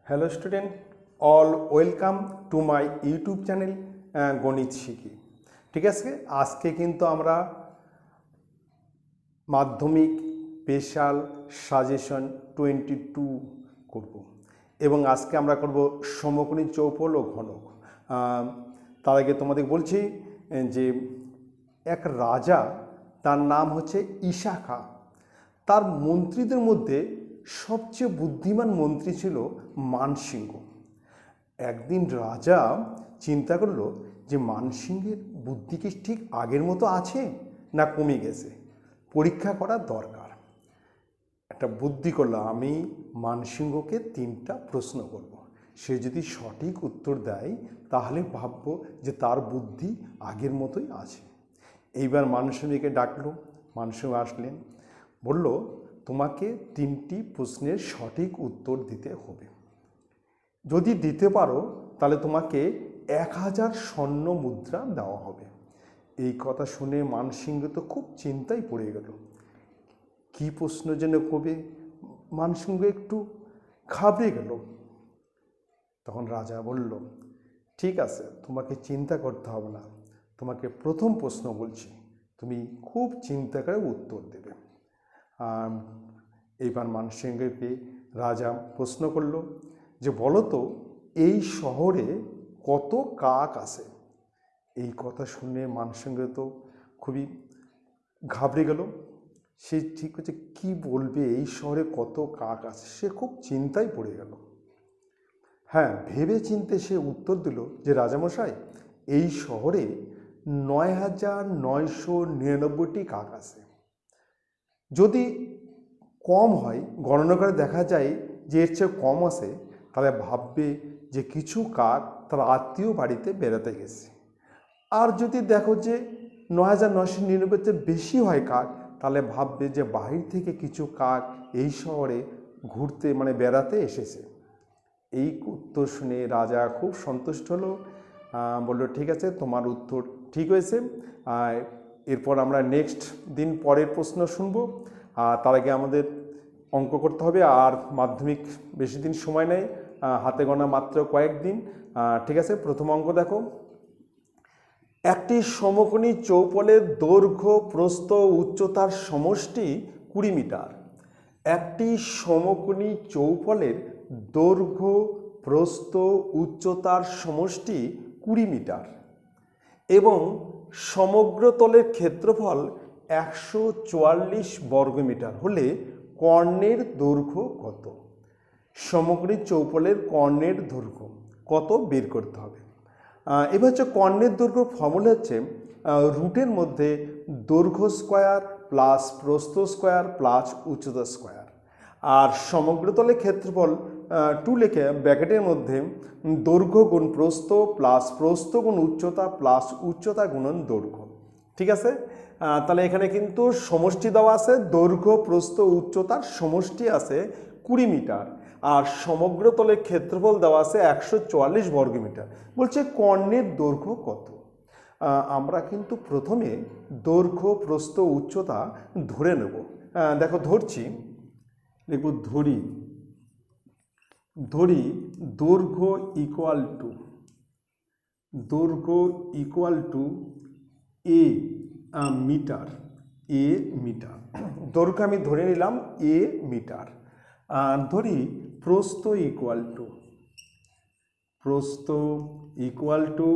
Hello student, all welcome to my YouTube channel গণিত শিখি। ঠিক আছে, আজকে কিন্তু আমরা মাধ্যমিক স্পেশাল সাজেশন 22 করব এবং আজকে আমরা করব সমকোণী চৌপল ও ঘনক। তার আগে তোমাদের বলছি যে এক রাজা, তার নাম হচ্ছে ঈশা খাঁ। তার মন্ত্রীদের মধ্যে সবচেয়ে বুদ্ধিমান মন্ত্রী ছিল মানসিংহ। একদিন রাজা চিন্তা করলো যে মানসিংহের বুদ্ধি কি ঠিক আগের মতো আছে না কমে গেছে, পরীক্ষা করা দরকার। একটা বুদ্ধি করলো, আমি মানসিংহকে 3টা প্রশ্ন করব। সে যদি সঠিক উত্তর দেয় তাহলে ভাববো যে তার বুদ্ধি আগের মতোই আছে। এইবার মানসিংহকে ডাকলো, মানসিংহ আসলেন, বলল তোমাকে 3টি প্রশ্নের সঠিক উত্তর দিতে হবে। যদি দিতে পারো তাহলে তোমাকে 1000 স্বর্ণ মুদ্রা দেওয়া হবে। এই কথা শুনে মানসিংহ তো খুব চিন্তায় পড়ে গেল, কি প্রশ্ন যেন কবে। মানসিংহ একটু ঘাবড়ে গেল। তখন রাজা বলল, ঠিক আছে, তোমাকে চিন্তা করতে হবে না, তোমাকে প্রথম প্রশ্ন বলছি, তুমি খুব চিন্তা করে উত্তর দেবে। এইবার মানসিংহকে রাজা প্রশ্ন করল যে বলো তো, এই শহরে কত কাক আছে? এই কথা শুনে মানসিংহ তো খুবই ঘাবড়ে গেল। সে ঠিক হচ্ছে কী বলবে, এই শহরে কত কাক আছে, সে খুব চিন্তায় পড়ে গেল। হ্যাঁ, ভেবে চিন্তে সে উত্তর দিল যে রাজামশাই, এই শহরে 9999টি কাক আছে। যদি কম হয়, গণনা করে দেখা যায় যে এর চেয়ে কম আছে, তাহলে ভাববে যে কিছু কাক তার আত্মীয় বাড়িতে বেড়াতে গেছে। আর যদি দেখো যে 9999 বেশি হয় কাক, তাহলে ভাববে যে বাহির থেকে কিছু কাক এই শহরে ঘুরতে বেড়াতে এসেছে। এই উত্তর শুনে রাজা খুব সন্তুষ্ট হলো, বলল ঠিক আছে, তোমার উত্তর ঠিক হয়েছে। এরপর আমরা নেক্সট দিন পরের প্রশ্ন শুনব। তার আগে আমাদের অঙ্ক করতে হবে, আর মাধ্যমিক বেশি দিন সময় নেই, হাতে গোনা মাত্র কয়েকদিন। ঠিক আছে, প্রথম অঙ্ক দেখো। একটি সমকোণী চৌপলের দৈর্ঘ্য প্রস্থ উচ্চতার সমষ্টি 20 মিটার। একটি সমকোণী চৌপলের দৈর্ঘ্য প্রস্থ উচ্চতার সমষ্টি 20 মিটার এবং সমগ্র তলের ক্ষেত্রফল 144 বর্গমিটার হলে কর্ণের দৈর্ঘ্য কত? সমকোণী চৌপলের কর্ণের দৈর্ঘ্য কত বের করতে হবে। এবার হচ্ছে কর্ণের দৈর্ঘ্য ফর্মুলা হচ্ছে রুটের মধ্যে দৈর্ঘ্য স্কোয়ার প্লাস প্রস্থ স্কোয়ার প্লাস উচ্চতা স্কোয়ার। আর সমগ্র তলের ক্ষেত্রফল 2 লিখে ব্র্যাকেটের মধ্যে দৈর্ঘ্য গুণ প্রস্থ প্লাস প্রস্থ গুণ উচ্চতা প্লাস উচ্চতা গুণন দৈর্ঘ্য। ঠিক আছে, তাহলে এখানে কিন্তু সমষ্টি দেওয়া আছে, দৈর্ঘ্য প্রস্থ উচ্চতার সমষ্টি আছে 20 মিটার, আর সমগ্র তলের ক্ষেত্রফল দেওয়া আছে 144 বর্গমিটার। বলছে কর্ণের দৈর্ঘ্য কত? আমরা কিন্তু প্রথমে দৈর্ঘ্য প্রস্থ উচ্চতা ধরে নেব। দেখো ধরছি, লিখব ধরি দৈর্ঘ্য ইকুয়াল টু এ মিটার। দৈর্ঘ্য আমি ধরে নিলাম এ মিটার। ধরি প্রস্থ ইকুয়াল টু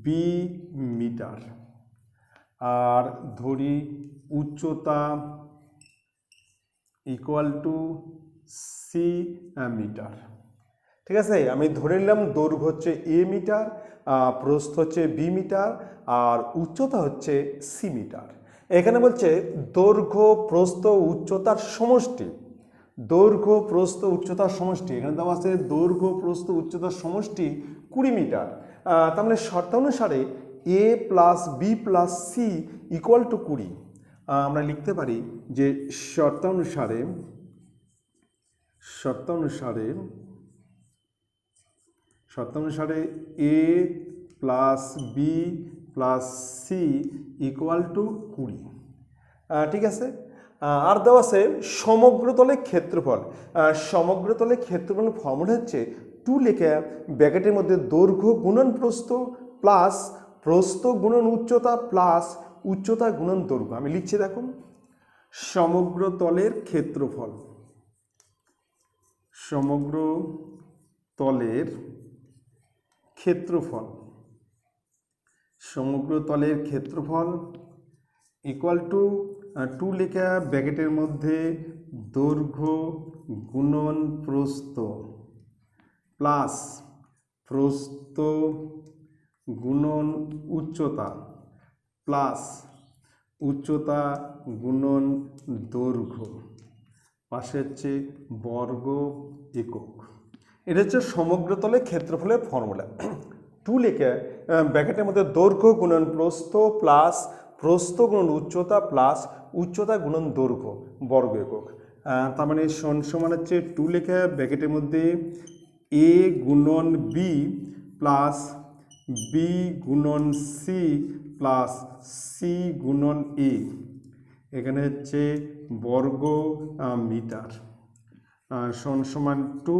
বি মিটার, আর ধরি উচ্চতা ইকুয়াল টু সি মিটার। ঠিক আছে, আমি ধরে নিলাম দৈর্ঘ্য হচ্ছে এ মিটার, প্রস্থ হচ্ছে বি মিটার, আর উচ্চতা হচ্ছে সি মিটার। এখানে বলছে দৈর্ঘ্য প্রস্থ উচ্চতার সমষ্টি। দৈর্ঘ্য প্রস্থ উচ্চতার সমষ্টি এখানে দেওয়া আছে, দৈর্ঘ্য প্রস্থ উচ্চতার সমষ্টি 20 মিটার। তার মানে শর্তানুসারে A plus B plus C equal to 20। আমরা লিখতে পারি যে শর্তানুসারে A plus B plus C equal to 20। ঠিক আছে, আর দেওয়া আছে সমগ্রতলের ক্ষেত্রফল। সমগ্রতলের ক্ষেত্রফল ফর্মুলা হচ্ছে 2 লিখে ব্র্যাকেটের মধ্যে দৈর্ঘ্য গুণন প্রস্থ প্লাস প্রস্থ গুণন উচ্চতা প্লাস উচ্চতা গুণন দৈর্ঘ্য। আমি লিখছি দেখুন, সমগ্রতলের ক্ষেত্রফল, সমগ্রতলের ক্ষেত্রফল, সমগ্রতলের ক্ষেত্রফল ইকুয়াল টু 2 লিখে ব্র্যাকেটের মধ্যে দৈর্ঘ্য গুণন প্রস্থ প্লাস প্রস্থ গুণন উচ্চতা প্লাস উচ্চতা গুণন দৈর্ঘ্য, পাশে হচ্ছে বর্গ একক। এটা হচ্ছে সমগ্রতলের ক্ষেত্রফলের ফর্মুলা। 2 লিখে ব্র্যাকেটের মধ্যে দৈর্ঘ্য গুণন প্রস্থ প্লাস প্রস্থ গুণন উচ্চতা প্লাস উচ্চতা গুণন দৈর্ঘ্য বর্গ একক। তার মানে সমান হচ্ছে 2 লিখে ব্র্যাকেটের মধ্যে এ গুণন বি প্লাস বি গুণন সি প্লাস সি গুণন এ, এখানে হচ্ছে বর্গ মিটার। সমান 2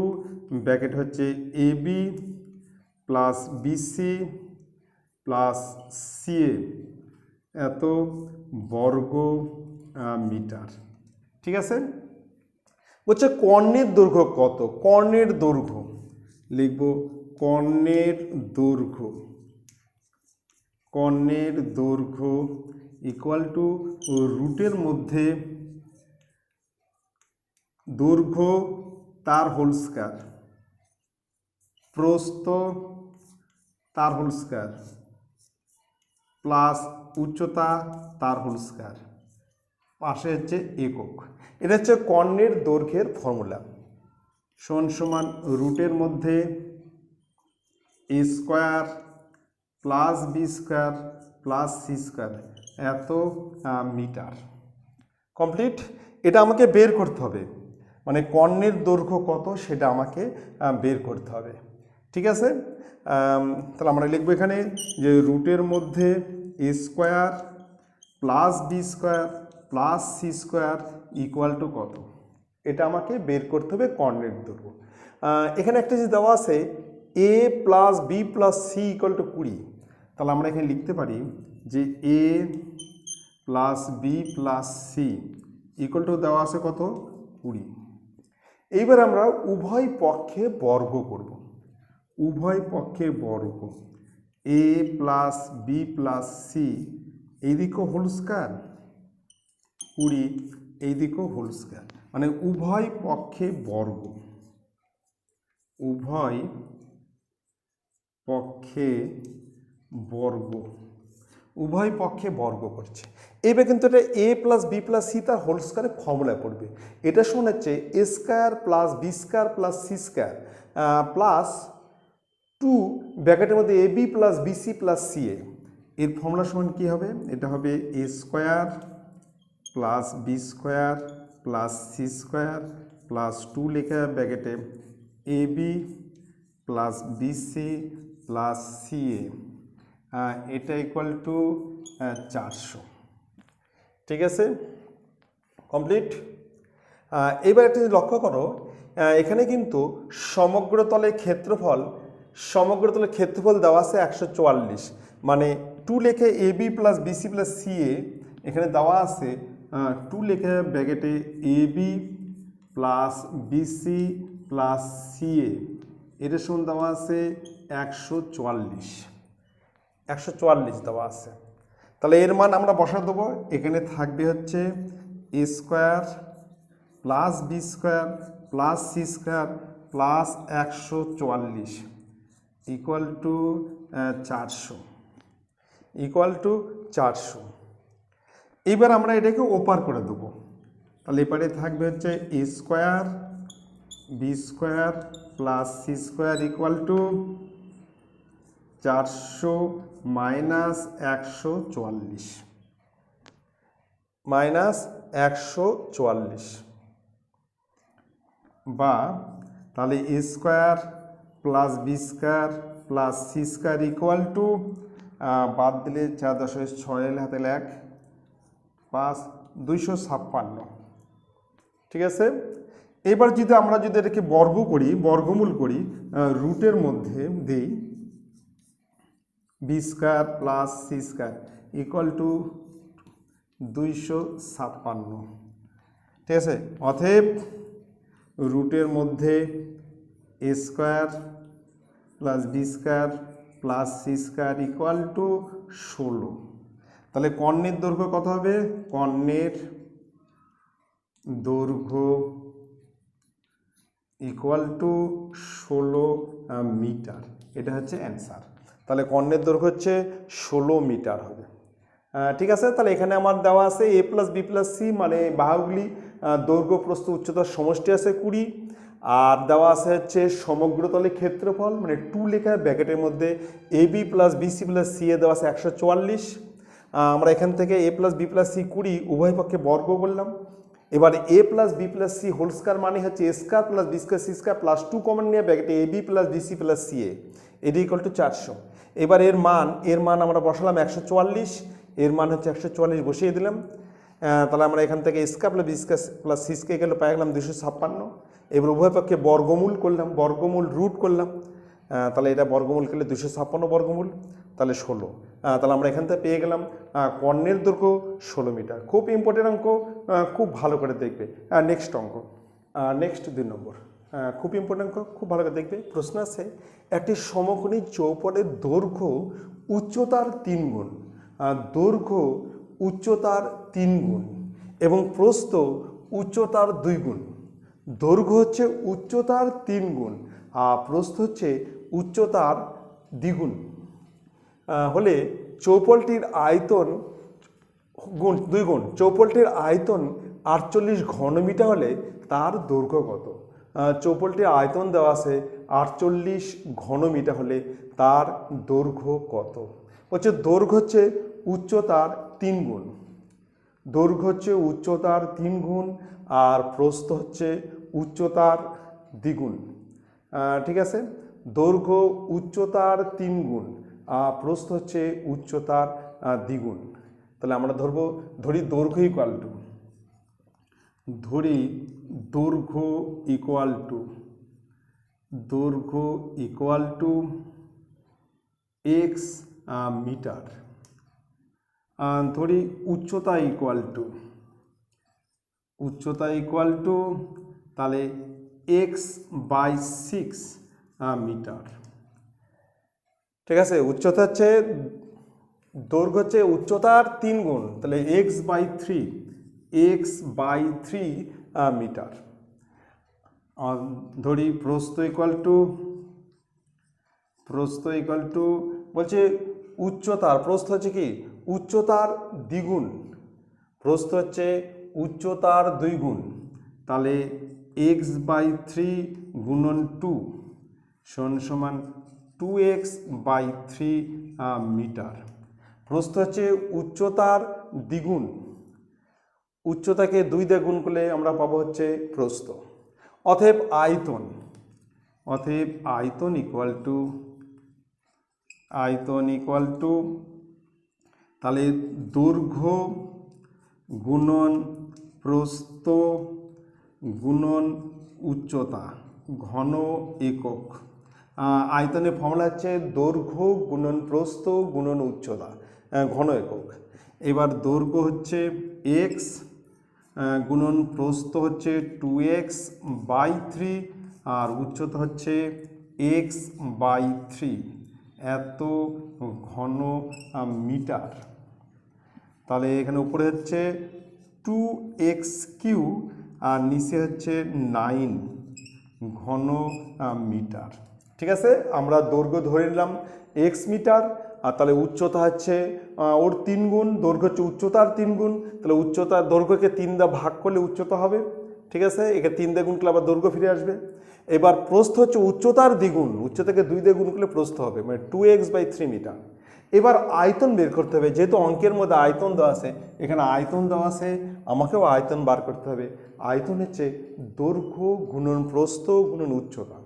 ব্র্যাকেট হচ্ছে A B plus BC plus CA এত বর্গ মিটার। ঠিক আছে, বলছে কর্ণের দৈর্ঘ্য কত? কর্ণের দৈর্ঘ্য লিখব কর্ণের দৈর্ঘ্য, কর্ণের দৈর্ঘ্য ইকুয়াল টু রুটের মধ্যে দৈর্ঘ্য তার হোল স্কয়ার প্রস্থ তার হোল স্কয়ার প্লাস উচ্চতা তার হোল স্কয়ার, পাশে হচ্ছে একক। এটা হচ্ছে কর্ণের দৈর্ঘ্যের ফর্মুলা। সমান রুটের মধ্যে A square plus B square plus C square এত মিটার। কমপ্লিট। এটা আমাকে বের করতে হবে, মানে কর্ণের দৈর্ঘ্য কত সেটা আমাকে বের করতে হবে। ঠিক আছে, তাহলে আমরা লিখবো এখানে যে রুটের মধ্যে A square plus B square plus C square equal to কত, এটা আমাকে বের করতে হবে কর্ণের দৈর্ঘ্য। এখানে একটা যে দেওয়া আছে A plus B plus C equal to 20, তাহলে আমরা এখানে লিখতে পারি যে A plus B plus C equal to দেওয়া আছে কত, 20। এইবার আমরা উভয় পক্ষে বর্গ করব, উভয় পক্ষে বর্গ। A plus B plus C এইদিকেও হোল স্কয়ার 20, এইদিকেও হোল স্কয়ার, মানে উভয় পক্ষে বর্গ, উভয় পক্ষে বর্গ, উভয় পক্ষে বর্গ করছে। এইবার কিন্তু এটা A plus B plus C তার হোল স্কয়ারের ফর্মুলায় পড়বে। এটা সমান হচ্ছে A square plus B square plus C square plus 2 ব্র্যাকেটের মধ্যে A B plus BC plus C A. এর ফর্মুলা সমান কী হবে? এটা হবে A square plus B square plus C square plus 2 লেখা ব্র্যাকেটে A B plus BC plus C A, এটা ইকুয়াল টু 400। ঠিক আছে, কমপ্লিট। এবার একটা লক্ষ্য করো, এখানে কিন্তু সমগ্রতলের ক্ষেত্রফল, সমগ্রতলের ক্ষেত্রফল দেওয়া আছে 144, মানে 2 লেখে A B plus BC plus C A, এখানে দেওয়া আছে 2 লেখে ব্র্যাকেটে A B plus BC plus C A, এটার সমান দেওয়া আছে 144 দেওয়া আছে। তাহলে এর মান আমরা বসা দেবো, এখানে থাকবে হচ্ছে A square plus B square plus C square plus 144 equal to 400, equal to 400। এবার আমরা এটাকে ওপার করে দেবো, তাহলে এবারে থাকবে হচ্ছে A square B square plus C square equal to 400 minus 144, minus 144, বা তাহলে A square plus B square plus C square equal to, বাদ দিলে 4 × 6 হাতে 1 5 256 ঠিক আছে। এবার আমরা যদি এটাকে বর্গমূল করি, রুটের মধ্যে দিই B square plus C square equal to 256, ঠিক আছে। অতএব রুটের মধ্যে A square plus B square plus C square equal to 16। তাহলে কর্ণের দৈর্ঘ্য কত হবে? কর্ণের দৈর্ঘ্য ইকুয়াল টু 16 মিটার। এটা হচ্ছে অ্যান্সার। তাহলে কর্ণের দৈর্ঘ্য হচ্ছে 16 মিটার হবে। ঠিক আছে। তাহলে এখানে আমার দেওয়া আছে A plus B plus C মানে বাহুগুলি দৈর্ঘ্য প্রস্থ উচ্চতার সমষ্টি আছে 20, আর দেওয়া আছে হচ্ছে সমগ্রতলে ক্ষেত্রফল মানে 2 লেখা ব্র্যাকেটের মধ্যে A B plus BC plus C A দেওয়া আছে 144। আমরা এখান থেকে A plus B plus C 20 উভয় পক্ষে বর্গ করলাম। এবার A plus B plus C whole square মানে হচ্ছে A square plus B square C square plus 2 common নিয়ে ব্র্যাকেটে A B plus BC plus C A এটি ইকুয়াল টু 400। এবার এর মান আমরা বসালাম 144, এর মান হচ্ছে 144 বসিয়ে দিলাম। তাহলে আমরা এখান থেকে square plus B square plus C square গেলে পাই গেলাম 256। এবার উভয় পক্ষে বর্গমূল করলাম, বর্গমূল রুট করলাম। তাহলে এটা বর্গমূল করলে 256 বর্গমূল, তাহলে 16। তাহলে আমরা এখান থেকে পেয়ে গেলাম কর্ণের দৈর্ঘ্য 16 মিটার। খুব ইম্পর্টেন্ট অঙ্ক, খুব ভালো করে দেখবে। নেক্সট অঙ্ক, নেক্সট 2 নম্বর, খুব ইম্পর্টেন্ট অঙ্ক, খুব ভালো করে দেখবে। প্রশ্ন আছে একটি সমকোণী চৌপটের দৈর্ঘ্য উচ্চতার 3 গুণ, দৈর্ঘ্য উচ্চতার 3 গুণ এবং প্রস্থ উচ্চতার 2 গুণ। দৈর্ঘ্য হচ্ছে উচ্চতার 3 গুণ আর প্রস্থ হচ্ছে উচ্চতার দ্বিগুণ হলে চৌপলটির আয়তন 2 গুণ। চৌপলটির আয়তন 48 ঘনমিটার হলে তার দৈর্ঘ্য কত? চৌপলটির আয়তন দেওয়া আছে 48 ঘনমিটার হলে তার দৈর্ঘ্য কত? হচ্ছে দৈর্ঘ্য হচ্ছে উচ্চতার 3 গুণ, দৈর্ঘ্য হচ্ছে উচ্চতার 3 গুণ আর প্রস্থ হচ্ছে উচ্চতার দ্বিগুণ। ঠিক আছে। দৈর্ঘ্য উচ্চতার 3 গুণ আর প্রস্থ হচ্ছে উচ্চতার দ্বিগুণ। তাহলে আমরা ধরি দৈর্ঘ্য ইকুয়াল টু এক্স মিটার। ধরি উচ্চতা ইকুয়াল টু তাহলে x/6 মিটার। ঠিক আছে। উচ্চতা হচ্ছে দৈর্ঘ্য হচ্ছে উচ্চতার 3 গুণ, তাহলে x/3 মিটার। ধরি প্রস্থ ইকুয়াল টু বলছে উচ্চতার, প্রস্থ হচ্ছে কি উচ্চতার দ্বিগুণ, প্রস্থ হচ্ছে উচ্চতার 2 গুণ, তাহলে x/3 গুণন 2 সমান 2x/3 মিটার। প্রস্থ হচ্ছে উচ্চতার দ্বিগুণ, উচ্চতাকে 2 দিয়ে গুণ করলে আমরা পাবো হচ্ছে প্রস্থ। অতএব আয়তন ইকুয়াল টু তাহলে দৈর্ঘ্য গুণন প্রস্থ গুণন উচ্চতা ঘন একক। আয়তনের ফর্মুলা হচ্ছে দৈর্ঘ্য গুণন প্রস্থ গুণন উচ্চতা ঘন একক। এবার দৈর্ঘ্য হচ্ছে x গুণন প্রস্থ হচ্ছে 2x/3 আর উচ্চতা হচ্ছে x/3 এত ঘন মিটার। তাহলে এখানে উপরে হচ্ছে 2x³ আর নিচে হচ্ছে 9 ঘন মিটার। ঠিক আছে। আমরা দৈর্ঘ্য ধরে নিলাম x মিটার আর তাহলে উচ্চতা হচ্ছে ওর 3 গুণ, দৈর্ঘ্য হচ্ছে উচ্চতার 3 গুণ, তাহলে উচ্চতার দৈর্ঘ্যকে 3 দিয়ে ভাগ করলে উচ্চতা হবে। ঠিক আছে। একে 3 দিয়ে গুণ করলে আবার দৈর্ঘ্য ফিরে আসবে। এবার প্রস্থ হচ্ছে উচ্চতার দ্বিগুণ, উচ্চতাকে 2 দিয়ে গুণ করলে প্রস্থ হবে মানে 2x/3 মিটার। এবার আয়তন বের করতে হবে, যেহেতু অঙ্কের মধ্যে আয়তন দেওয়া আছে, এখানে আয়তন দেওয়া আছে, আমাকেও আয়তন বার করতে হবে। আয়তন হচ্ছে দৈর্ঘ্য গুণন প্রস্থ গুণন উচ্চতা।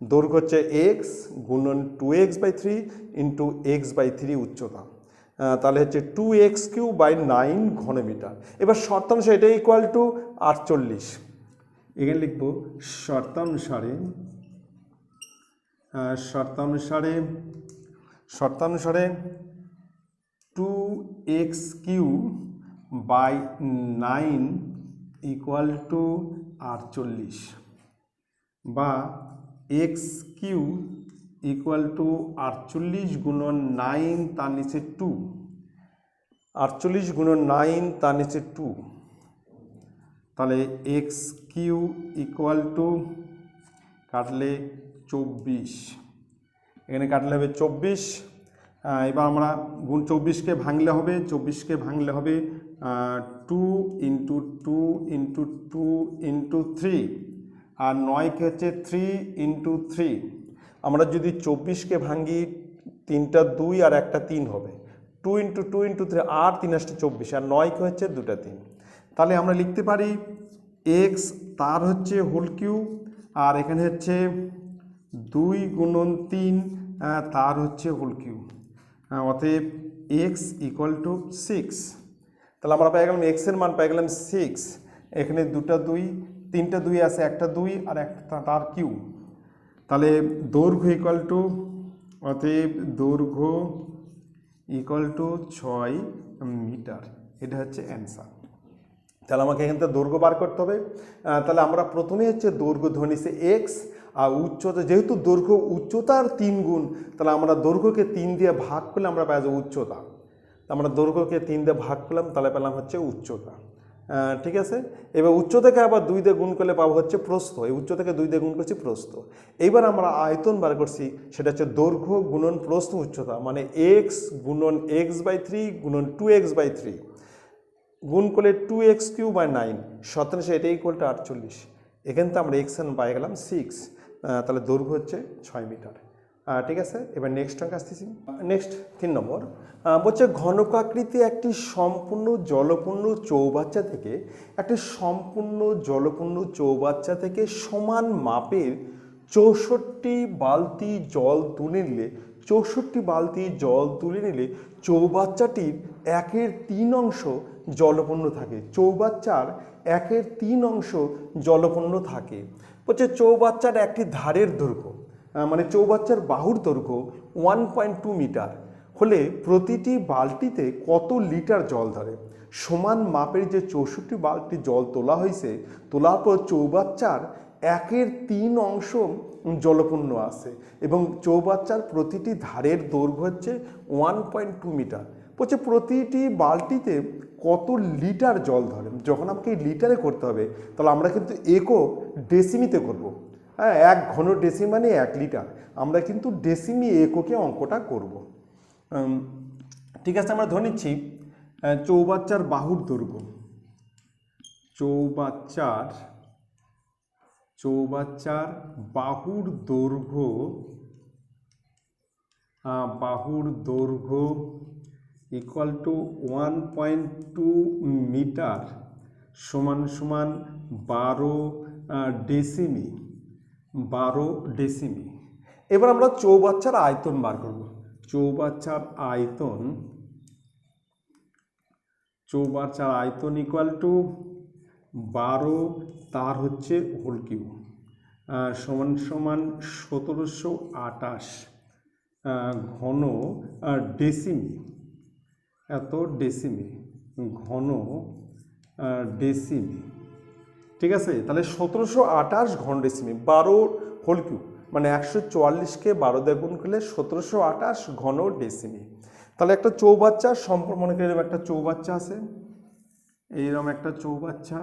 দৈর্ঘ্য হচ্ছে x গুণন 2x/3 ইন্টু x/3 উচ্চতা, তাহলে হচ্ছে 2x³/9 ঘনমিটার। এবার শর্তাংশ এটা ইকুয়াল টু 48, এখানে লিখব শর্তানুসারে 2x³ বাই 9 ইকুয়াল টু 48 বা x³ ইকুয়াল টু 48 গুণন 9 তার নিচে 2, 48 গুণন 9 তার নিচে 2, তাহলে x³ ইকুয়াল টু কাটলে 24, এখানে কাটলে হবে 24। এবার আমরা 24কে ভাঙলে হবে 2 ইন্টু 2 ইন্টু 2 ইন্টু 3, আর 9কে হচ্ছে 3 ইন্টু 3। আমরা যদি 24কে ভাঙি 3টা 2 আর একটা 3 হবে, 2 ইন্টু 2 ইন্টু 3, আর 3 আসতে 24, আর 9কে হচ্ছে 2টা 3। তাহলে আমরা লিখতে পারি x তার হচ্ছে হোল কিউব, আর এখানে হচ্ছে 2 গুণন 3 তার হচ্ছে হোল কিউব, অতএব x ইকুয়াল টু 6। তাহলে আমরা পেয়ে গেলাম x এর মান পেয়ে গেলাম 6। এখানে 2টা 2, 3টা 2 আছে, একটা 2 আর একটা তার কিউব। তাহলে দৈর্ঘ্য ইকুয়াল টু, অতএব দৈর্ঘ্য ইকুয়াল টু 6 মিটার। এটা হচ্ছে অ্যান্সার। তাহলে আমাকে এখান থেকে দৈর্ঘ্য বার করতে হবে। তাহলে আমরা প্রথমে হচ্ছে দৈর্ঘ্য ধরে নিচ্ছি এক্স, আর উচ্চতা, যেহেতু দৈর্ঘ্য উচ্চতার 3 গুণ, তাহলে আমরা দৈর্ঘ্যকে 3 দিয়ে ভাগ করলে আমরা পাই উচ্চতা। আমরা দৈর্ঘ্যকে 3 দিয়ে ভাগ করলাম, তাহলে পেলাম হচ্ছে উচ্চতা। ঠিক আছে, এবার উচ্চতাকে আবার 2 দিয়ে গুণ করলে পাবো হচ্ছে প্রস্থ। এই উচ্চতাকে 2 দিয়ে গুণ করছি প্রস্থ। এইবার আমরা আয়তন বার করছি, সেটা হচ্ছে দৈর্ঘ্য গুণন প্রস্থ উচ্চতা, মানে এক্স গুণন x/3 গুণন 2x/3 গুণ করলে 2x³ বাই 9, 17, এটা ইকুয়াল টু 48। এখান থেকে আমরা এক্স পাই গেলাম 6। তাহলে দৈর্ঘ্য হচ্ছে 6 মিটার। ঠিক আছে, এবার নেক্সট অঙ্ক আসতেছি। নেক্সট 3 নম্বর বলছে ঘনকাকৃতি একটি সম্পূর্ণ জলপূর্ণ চৌবাচ্চা থেকে সমান মাপের 64 বালতি জল তুলে নিলে চৌবাচ্চাটির 1/3 অংশ জলপূর্ণ থাকে। চৌবাচ্চার 1/3 অংশ জলপূর্ণ থাকে। বলছে চৌবাচ্চার একটি ধারের দৈর্ঘ্য, মানে চৌবাচ্চার বাহুর দৈর্ঘ্য 1.2 মিটার হলে প্রতিটি বালতিতে কত লিটার জল ধরে? সমান মাপের যে 64 বালতি জল তোলা হয়েছে, তোলার পর চৌবাচ্চার 1/3 অংশ জলপূর্ণ আছে এবং চৌবাচ্চার প্রতিটি ধারের দৈর্ঘ্য হচ্ছে 1.2 মিটার। বলছে প্রতিটি বালতিতে কত লিটার জল ধরে। যখন আমাকে এই লিটারে করতে হবে, তাহলে আমরা কিন্তু একক ডেসিমিতে করব। হ্যাঁ, 1 ঘন ডেসিমি মানে 1 লিটার। আমরা কিন্তু ডেসিমি এককে অঙ্কটা করব। ঠিক আছে, আমরা ধরে নিচ্ছি চৌবাচ্চার বাহুর দৈর্ঘ্য, চৌবাচ্চার বাহুর দৈর্ঘ্য ইকুয়াল টু 1.2 মিটার সমান 12 ডেসিমি। এবার আমরা চৌবাচ্চার আয়তন বার করব। চৌবাচ্চার আয়তন ইকুয়াল টু 12 তার হচ্ছে হোল কিউব সমান 1728 ঘন ডেসিমি। এত ডেসিমি, ঘন ডেসিমি। ঠিক আছে, তাহলে 1728 ঘন ডেসিমি, 12 হোল কিউব মানে 144কে 12 দিয়ে গুণ করলে 1728 ঘন ডেসিমি। তাহলে একটা চৌবাচ্চা সম্পূর্ণ, মনে করি একটা চৌবাচ্চা আছে, এইরকম একটা চৌবাচ্চা।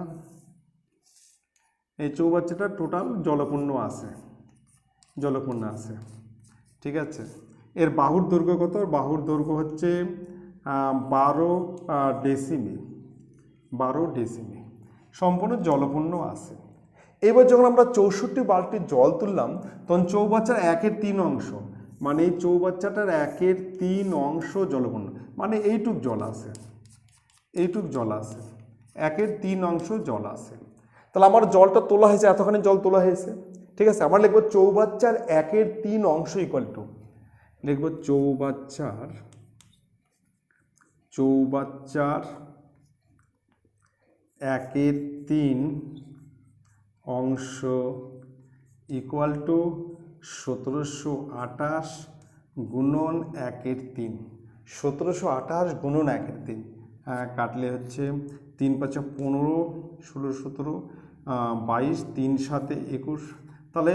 এই চৌবাচ্চাটা টোটাল জলপূর্ণ আছে। ঠিক আছে, এর বাহুর দৈর্ঘ্য কত? বাহুর দৈর্ঘ্য হচ্ছে 12 ডেসিমি, সম্পূর্ণ জলপূর্ণ আছে। এবার যখন আমরা 64 বালতি জল তুললাম, তখন চৌবাচ্চার 1/3 অংশ, মানে এই চৌবাচ্চাটার 1/3 অংশ জলপূর্ণ, মানে এইটুক জল আছে, 1/3 অংশ জল আছে। তাহলে আমার জলটা তোলা হয়েছে, এতখানি জল তোলা হয়েছে। ঠিক আছে, আমরা লিখবো চৌবাচ্চার 1/3 অংশ ইকুয়াল টু, লিখবো চৌবাচ্চার 1/3 অংশ ইকুয়াল টু 1728 গুণন 1/3। 1728 গুণন 1/3 কাটলে হচ্ছে 3 × 5 = 15, 16, 17, 22, 3 × 7 = 21, তাহলে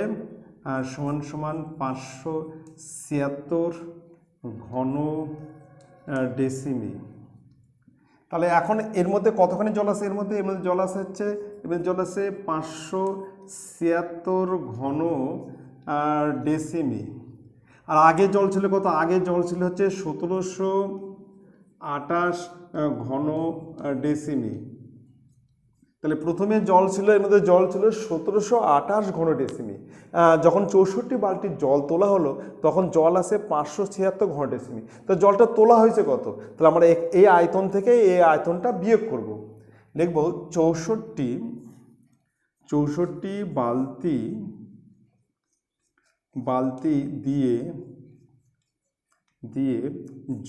সমান সমান 576 ঘন ডেসিমি। তাহলে এখন এর মধ্যে কতখানি জল আছে? এর মধ্যে জল আছে হচ্ছে, এবার জল আছে 576 ঘন ডেসিমি। আর আগে জল ছিল কত? আগে জল ছিল হচ্ছে 1728 ঘন ডেসিমি। তাহলে প্রথমে জল ছিল, এর মধ্যে জল ছিল 1728 ঘন ডেসিমি। যখন 64 বালতির জল তোলা হলো তখন জল আসে 576 ঘন ডেসিমি। তো জলটা তোলা হয়েছে কত? তাহলে আমরা এই আয়তন থেকে এই আয়তনটা বিয়োগ করব। লিখব 64 বালতি দিয়ে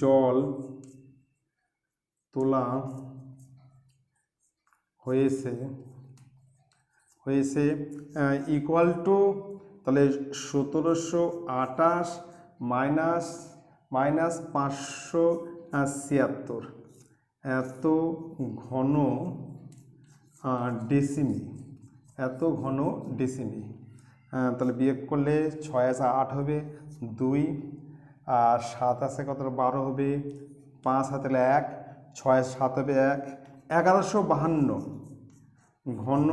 জল তোলা হয়েছে ইকুয়াল টু, তাহলে 1728 মাইনাস 576 এত ঘন ডেসিমি, তাহলে বিয়োগ করলে 6 × 8 হবে 2, আর 7 আছে কত? 12 হবে, 5 হাতে 1, 6 × 7 হবে 1, 1152 ঘন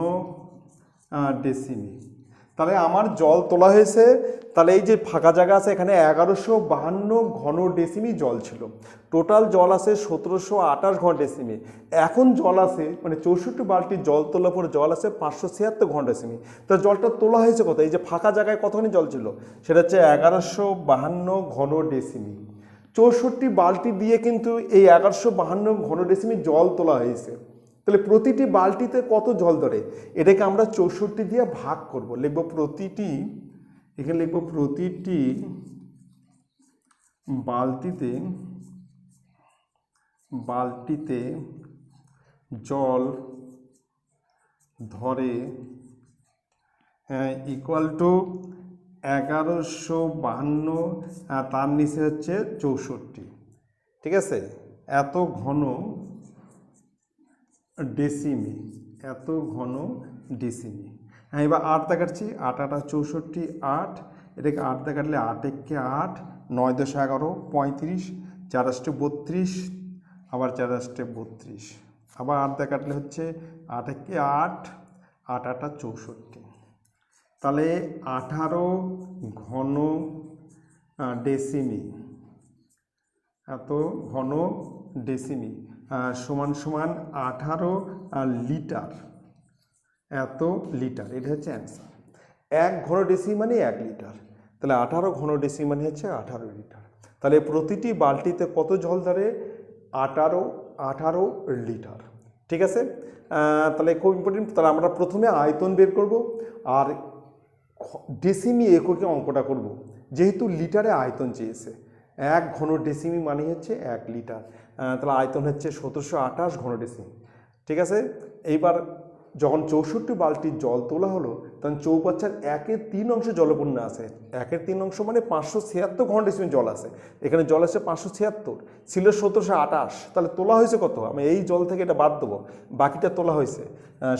ডেসিমি। তাহলে আমার জল তোলা হয়েছে, তাহলে এই যে ফাঁকা জায়গা আছে এখানে 1152 ঘন ডেসিমি জল ছিল। টোটাল জল আছে 1728 ঘন ডেসিমি। এখন জল আছে মানে 64 বালতি জল তোলার পরে জল আছে 576 ঘন ডেসিমি। তো জলটা তোলা হয়েছে কত? এই যে ফাঁকা জায়গায় কতখানি জল ছিল? সেটা হচ্ছে 1152 ঘন ডেসিমি। 64 বালতি দিয়ে কিন্তু এই 1152 ঘন ডেসিমি জল তোলা হয়েছে। তাহলে প্রতিটি বালতিতে কত জল ধরে? এটাকে আমরা 64 দিয়ে ভাগ করব। লিখব প্রতিটি, এখানে লিখব প্রতিটি বালতিতে জল ধরে ইকুয়াল টু 1152, তার নিচে হচ্ছে 64, ঠিক আছে? এত ঘন ডেসিমি। এবার 8 দেখাচ্ছি, 8 × 8 = 64, 8, এটাকে 8 দিয়ে কাটলে 8 × 1 = 8, 9 × 10 = 11, 35, 4 × 8 = 32, আবার 4 × 8 = 32, আবার 8 দিয়ে কাটলে হচ্ছে 8 × 1 = 8, 8 × 8 = 64। তাহলে 18 ঘন ডেসিমি, এত ঘন ডেসিমি সমান সমান 18 লিটার, এত লিটার। এটা হচ্ছে অ্যান্সার। 1 ঘন ডেসিমি মানে 1 লিটার, তাহলে 18 ঘন ডেসিমি মানে হচ্ছে 18 লিটার। তাহলে প্রতিটি বালতিতে কত জল ধরে? 18 লিটার, ঠিক আছে? তাহলে খুব ইম্পর্টেন্ট। তাহলে আমরা প্রথমে আয়তন বের করব আর ডেসিমি এককে অঙ্কটা করব, যেহেতু লিটারে আয়তন চেয়েছে। 1 ঘন ডেসিমি মানে হচ্ছে 1 লিটার, তাহলে আয়তন হচ্ছে 1728 ঘন ডেসিমি, ঠিক আছে? এইবার যখন 64 বালতির জল তোলা হলো তখন চৌবাচ্চার 1/3 অংশ জলপূর্ণ আছে। 1/3 অংশ মানে 576 ঘন ডেসিমি জল আছে। এখানে জল আছে 576, ছিল 1728, তাহলে তোলা হয়েছে কত? আমি এই জল থেকে এটা বাদ দেবো, বাকিটা তোলা হয়েছে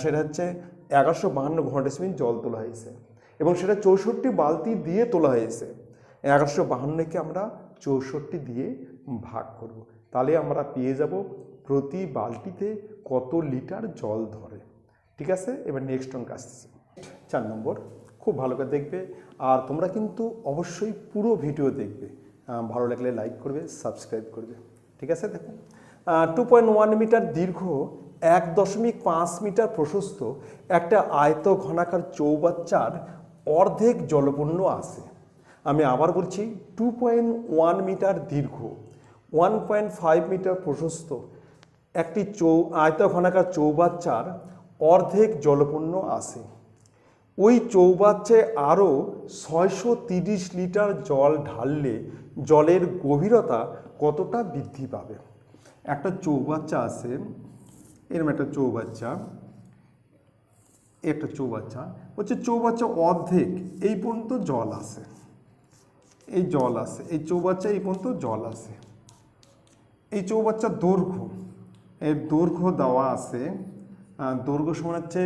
সেটা হচ্ছে 1152 ঘন ডেসিমি জল তোলা হয়েছে, এবং সেটা 64 বালতি দিয়ে তোলা হয়েছে। 1152কে আমরা 64 দিয়ে ভাগ করব, তাহলে আমরা পেয়ে যাব প্রতি বালতিতে কত লিটার জল ধরে, ঠিক আছে? এবার নেক্সট অঙ্ক আসছে 4 নম্বর। খুব ভালো করে দেখবে, আর তোমরা কিন্তু অবশ্যই পুরো ভিডিও দেখবে। ভালো লাগলে লাইক করবে, সাবস্ক্রাইব করবে, ঠিক আছে? দেখো 2.1 মিটার দীর্ঘ, 1.5 মিটার প্রশস্ত একটা আয়ত ঘনাকার চৌবাচ্চার অর্ধেক জলপূর্ণ আছে। আমি আবার বলছি, 2.1 মিটার দীর্ঘ, 1.5 মিটার প্রশস্ত একটি আয়ত ঘনাকার চৌবাচ্চার অর্ধেক জলপূর্ণ আছে। ওই চৌবাচ্চায় আরও 630 লিটার জল ঢাললে জলের গভীরতা কতটা বৃদ্ধি পাবে? একটা চৌবাচ্চা আছে, এরকম একটা চৌবাচ্চা, একটা চৌবাচ্চা, বলছে চৌবাচ্চা অর্ধেক এই পর্যন্ত জল আসে, এই জল আসে, এই চৌবাচ্চা এই পর্যন্ত জল আসে। এই চৌবাচ্চার দৈর্ঘ্য, এর দৈর্ঘ্য দেওয়া আছে, দৈর্ঘ্য সমান হচ্ছে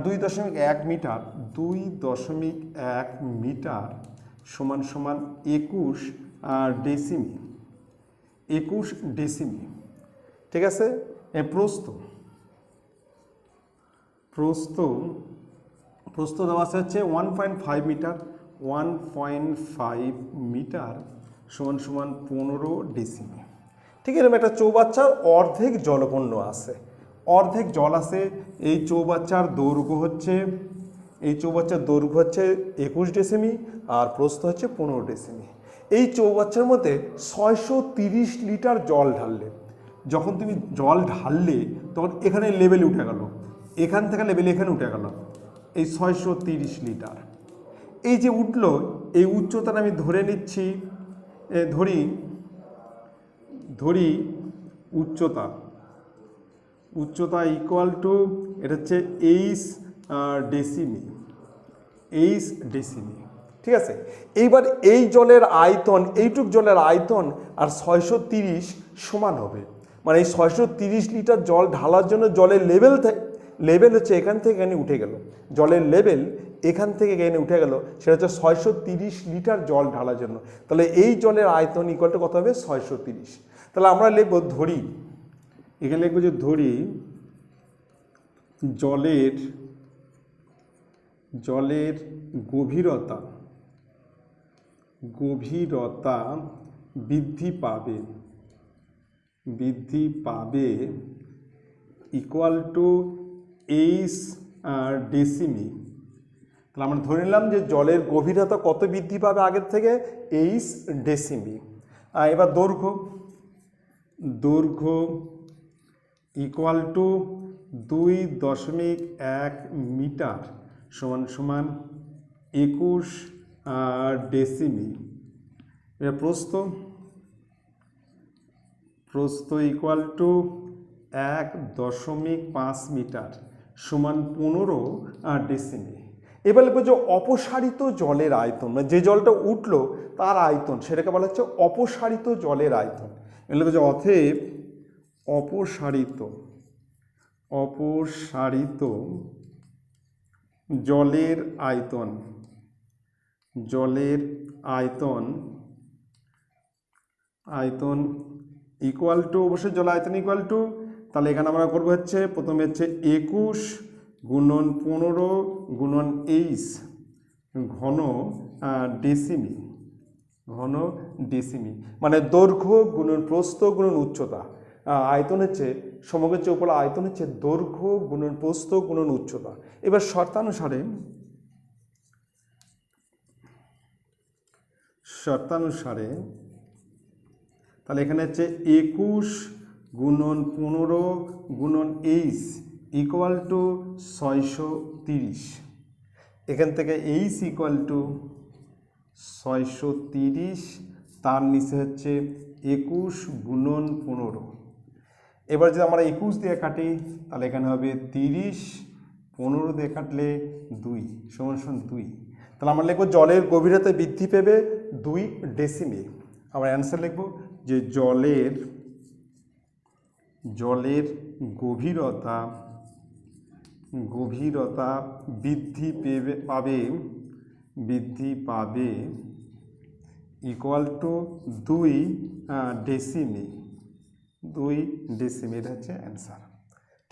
2.1 মিটার, 2.1 মিটার সমান সমান 21 ডেসিমি, 21 ডেসিমি। ঠিক আছে। প্রস্থ, প্রস্থ প্রস্থ দেওয়া আছে হচ্ছে 1.5 মিটার, 1.5 মিটার সমান সমান 15 ডেসিমি। ঠিক এরকম একটা চৌবাচ্চার অর্ধেক জলপূর্ণ আছে, অর্ধেক জল আছে। এই চৌবাচ্চার দৈর্ঘ্য হচ্ছে, এই চৌবাচ্চার দৈর্ঘ্য হচ্ছে 21 ডেসিমি আর প্রস্থ হচ্ছে 15 ডেসিমি। এই চৌবাচ্চার মধ্যে 630 লিটার জল ঢাললে, যখন তুমি জল ঢাললে তখন এখানে লেভেল উঠে গেল, এখান থেকে লেভেল এখানে উঠে গেল, এই 630 লিটার। এই যে উঠলো, এই উচ্চতাটা আমি ধরে নিচ্ছি, ধরি উচ্চতা, উচ্চতা ইকুয়াল টু, এটা হচ্ছে 8 ডেসিমি, 8 ডেসিমি। ঠিক আছে। এইবার এই জলের আয়তন, এইটুক জলের আয়তন আর 630 সমান হবে, মানে এই 630 লিটার জল ঢালার জন্য জলের লেভেল হচ্ছে এখান থেকে এখানে উঠে গেল, জলের লেভেল এখান থেকে এখানে উঠে গেল, সেটা হচ্ছে 630 লিটার জল ঢালার জন্য। তাহলে এই জলের আয়তন ইকুয়াল টু কত হবে? 630। তাহলে আমরা লিখব, ধরি, এখানে লিখব যে ধরি জলের গভীরতা বৃদ্ধি পাবে ইকুয়াল টু 8 ডেসিমি। তাহলে আমরা ধরে নিলাম যে জলের গভীরতা কত বৃদ্ধি পাবে আগের থেকে? 8 ডেসিমি। এবার দৈর্ঘ্য ইকুয়াল টু 2.1 মিটার সমান সমান 21 ডেসিমি। এবার প্রস্থ ইকুয়াল টু 1.5 মিটার সমান 15 ডেসিমি। এবার লিখবো যে অপসারিত জলের আয়তন, মানে যে জলটা উঠলো তার আয়তন, সেটাকে বলা হচ্ছে অপসারিত জলের আয়তন। এবার লিখবো যে অতএব অপসারিত জলের আয়তন ইকুয়াল টু, অবশ্যই জল আয়তন ইকুয়াল টু, তাহলে এখানে আমরা করবো হচ্ছে প্রথমে হচ্ছে 21 গুণন 15 গুণন 8 ঘন ডেসিমি, মানে দৈর্ঘ্য গুণন প্রস্থ গুণন উচ্চতা। আয়তন হচ্ছে সমগ্র চৌকোলা আয়তন হচ্ছে দৈর্ঘ্য গুণন প্রস্থ গুণন উচ্চতা। এবার শর্তানুসারে তাহলে এখানে হচ্ছে 21 গুণন 15 গুণন 8 ইকুয়াল টু 630। এখান থেকে 8 ইকুয়াল টু 630, তার নিচে হচ্ছে 21 গুণন 15। এবার যদি আমরা 21 দিয়ে কাটি তাহলে এখানে হবে 30, 15 দিয়ে কাটলে 2 সমান সমান 2। তাহলে আমরা লিখব জলের গভীরতা বৃদ্ধি পেবে 2 ডেসিমি। আমরা অ্যান্সার লিখব যে জলের গভীরতা বৃদ্ধি পাবে ইকুয়াল টু 2 ডেসিমি, 2 ডেসিমি। এটা হচ্ছে অ্যান্সার।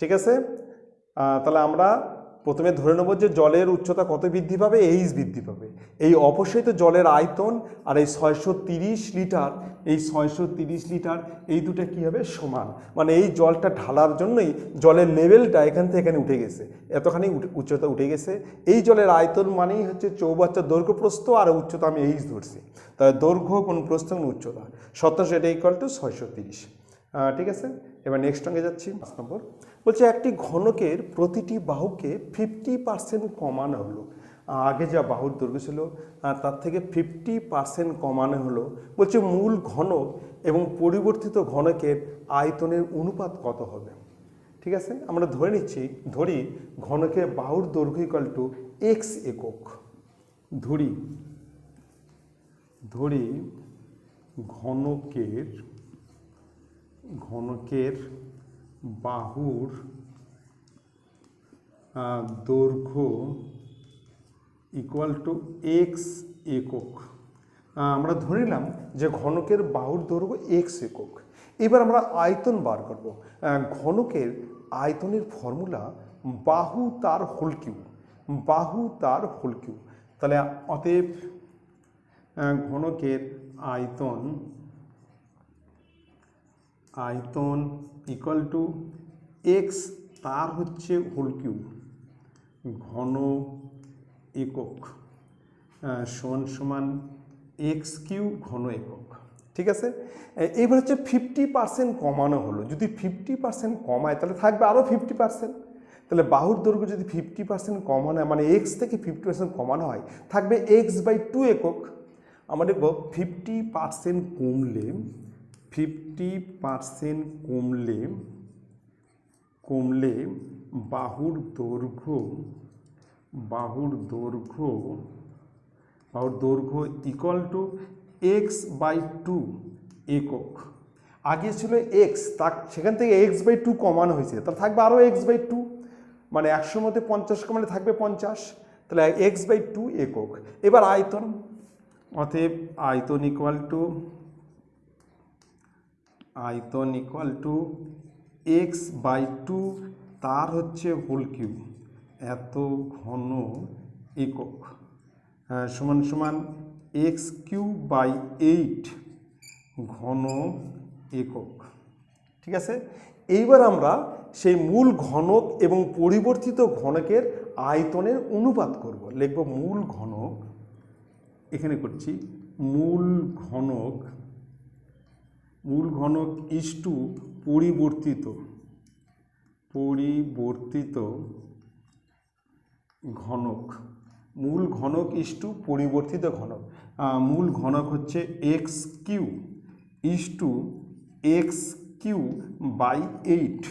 ঠিক আছে। তাহলে আমরা প্রথমে ধরে নেব যে জলের উচ্চতা কত বৃদ্ধি পাবে? 8 বৃদ্ধি পাবে। এই অপসারিত জলের আয়তন আর এই 630 লিটার, এই 630 লিটার এই দুটো কী হবে? সমান, মানে এই জলটা ঢালার জন্যই জলের লেভেলটা এখান থেকে এখানে উঠে গেছে, এতখানি উচ্চতা উঠে গেছে। এই জলের আয়তন মানেই হচ্ছে চৌবাচ্চার দৈর্ঘ্য প্রস্থ, আর উচ্চতা আমি 8 ধরছি, তাহলে দৈর্ঘ্য কোন প্রস্থ কোন উচ্চতা, সত্তর এটা ইকুয়াল টু 630। ঠিক আছে। এবার নেক্সট অঙ্কে যাচ্ছি। 5 নম্বর বলছে একটি ঘনকের প্রতিটি বাহুকে 50% কমানো হলো। আগে যা বাহুর দৈর্ঘ্য ছিল তার থেকে 50% কমানো হলো। বলছে মূল ঘনক এবং পরিবর্তিত ঘনকের আয়তনের অনুপাত কত হবে? ঠিক আছে, আমরা ধরি ঘনকের বাহুর দৈর্ঘ্য ইকুয়াল টু এক্স একক। ধরি ঘনকের বাহুর দৈর্ঘ্য ইকুয়াল টু এক্স একক। আমরা ধরে নিলাম যে ঘনকের বাহুর দৈর্ঘ্য এক্স একক। এবার আমরা আয়তন বার করব। ঘনকের আয়তনের ফর্মুলা বাহু তার হোল কিউ। তাহলে অতএব ঘনকের আয়তন ইকুয়াল টু এক্স তার হচ্ছে হোল কিউ ঘন একক সমান এক্স কিউ ঘন একক। ঠিক আছে, এইবার হচ্ছে 50% কমানো হলো। যদি 50% কমায় তাহলে থাকবে আরও 50%। তাহলে বাহুর দৈর্ঘ্য যদি 50% কমানো হয়, মানে এক্স থেকে 50% কমানো হয়, থাকবে x/2 একক। আমরা দেখব 50% কমলে বাহুর দৈর্ঘ্য ইকুয়াল টু x/2 একক। আগে ছিল এক্স, সেখান থেকে x/2 কমানো হয়েছে, তাহলে থাকবে আরও x/2, মানে 100 মধ্যে 50 কমালে থাকবে 50, তাহলে x/2 একক। এবার আয়তন, অতএব আয়তন ইকুয়াল টু x/2 তার হচ্ছে হোল কিউ এত ঘন একক সমান x/8 ঘন একক। ঠিক আছে, এইবার আমরা সেই মূল ঘনক এবং পরিবর্তিত ঘনকের আয়তনের অনুপাত করব। লিখব মূল ঘনক, এখানে করছি মূল ঘনক ইস টু পরিবর্তিত ঘনক। মূল ঘনক ইস টু পরিবর্তিত ঘনক। মূল ঘনক হচ্ছে x Q is to x/8।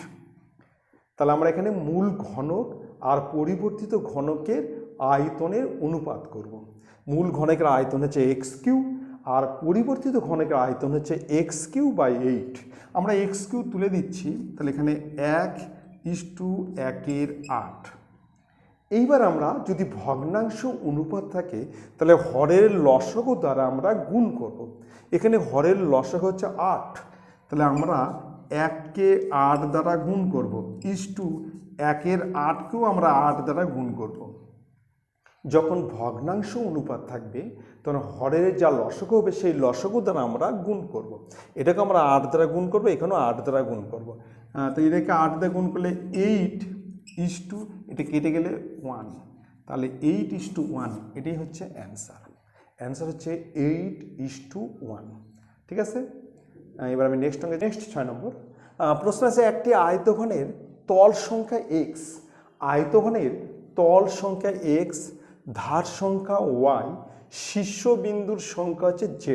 তাহলে আমরা এখানে মূল ঘনক আর পরিবর্তিত ঘনকের আয়তনের অনুপাত করব। মূল ঘনকের আয়তন হচ্ছে x3 আর পরিবর্তিত ঘনকের আয়তন হচ্ছে x3/8। আমরা x3 তুলে দিচ্ছি, তাহলে এখানে 1:1:8। এইবার আমরা যদি ভগ্নাংশ অনুপাত থাকে তাহলে হরের লসগু দ্বারা আমরা গুণ করব। এখানে হরের লসগু হচ্ছে 8, তাহলে আমরা 1কে 8 দ্বারা গুণ করব, ইস টু 1-এর 8কেও আমরা 8 দ্বারা গুণ করব। যখন ভগ্নাংশ অনুপাত থাকবে তখন হরের যা লসগু হবে সেই লসগু দ্বারা আমরা গুণ করব। এটাকে আমরা 8 দ্বারা গুণ করব, এখানেও 8 দ্বারা গুণ করব। তো এটাকে 8 দ্বারা গুণ করলে 8 ইস টু, এটা কেটে গেলে 1, তাহলে 8:1, এটাই হচ্ছে অ্যান্সার হচ্ছে 8:1। ঠিক আছে, এবার আমি নেক্সট 6 নম্বর প্রশ্ন আছে, একটি আয়তঘনের তল সংখ্যা x, আয়তঘনের তল সংখ্যা x, ধার সংখ্যা y, শীর্ষবিন্দুর সংখ্যা হচ্ছে z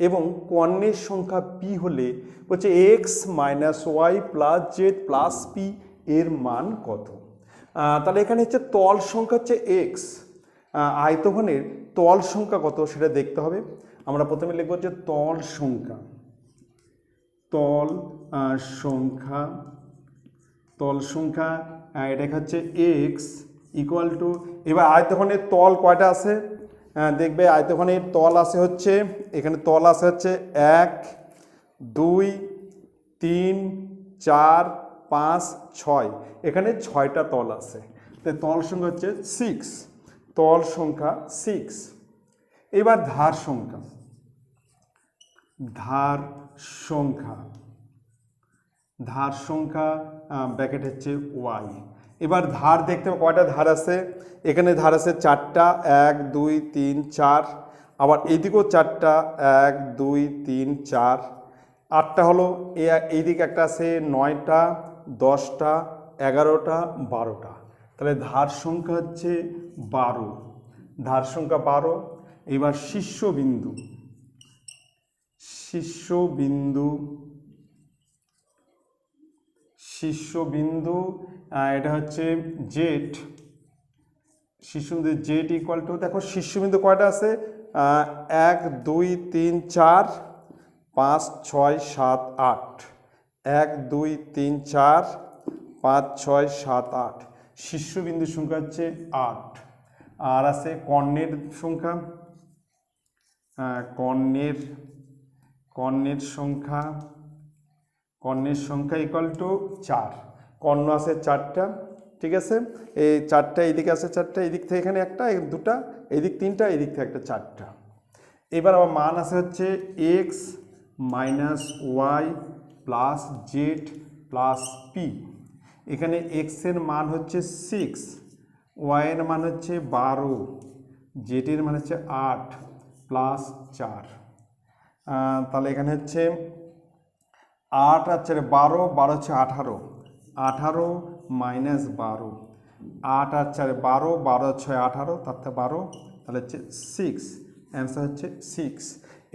এবং কর্ণের সংখ্যা p হলে হচ্ছে x - y + z + p এর মান কত? তাহলে এখানে হচ্ছে তল সংখ্যা হচ্ছে x, আয়তঘনের তল সংখ্যা কত সেটা দেখতে হবে। আমরা প্রথমে লিখব যে তল সংখ্যা এটা হচ্ছে x ইকুয়াল টু, এবার আয়তঘনের তল কয়টা আছে দেখবে, আয়তঘনের তল আছে হচ্ছে, এখানে তল আছে হচ্ছে 1 2 3 4 5 6, এখানে 6টা তল আছে, তাই তল সংখ্যা হচ্ছে 6, তল সংখ্যা 6। এবার ধার সংখ্যা ব্র্যাকেট হচ্ছে y। এবার ধার দেখতে হবে কয়টা ধার আছে, এখানে ধার আছে 4টা, 1 2 3 4, আবার এইদিকেও 4টা, 1 2 3 4, 8টা হলো, এইদিকে একটা আছে 9টা, 10টা, 11টা, 12টা, তাহলে ধার সংখ্যা হচ্ছে 12, ধার সংখ্যা 12। এবার শীর্ষবিন্দু এটা হচ্ছে জেড, শীর্ষবিন্দু জেড ইকুয়াল টু, দেখো শীর্ষবিন্দু কয়টা আছে, 1 2 3 4 5 6 7 8, 1 2 3 4 5 6 7 8, শীর্ষবিন্দুর সংখ্যা হচ্ছে 8। আর আছে কর্ণের সংখ্যা, কর্ণের সংখ্যা ইকুয়াল টু 4, কর্ণ আছে 4টা, ঠিক আছে, এই 4টা এইদিকে আছে, 4টা এদিক থেকে এখানে একটা, দুটা এদিক 3টা, এদিক থেকে একটা 4টা। এবার আমার মান আছে হচ্ছে X minus Y plus Z plus P. এখানে এক্সের মান হচ্ছে 6, ওয়াইয়ের মান হচ্ছে 12, জেডের মান হচ্ছে 8 প্লাস 4। তাহলে এখানে হচ্ছে 8 আর 4 12, 12 হচ্ছে 18, 18 মাইনাস 12, 8 আর 4 12, 12 6 18, তার থেকে 12, তাহলে হচ্ছে 6, অ্যান্সার হচ্ছে 6,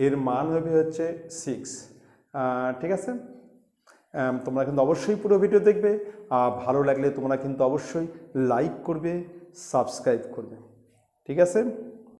এর মান হবে হচ্ছে 6। ঠিক আছে, তোমরা কিন্তু অবশ্যই পুরো ভিডিও দেখবে, ভালো লাগলে তোমরা কিন্তু অবশ্যই লাইক করবে, সাবস্ক্রাইব করবে, ঠিক আছে।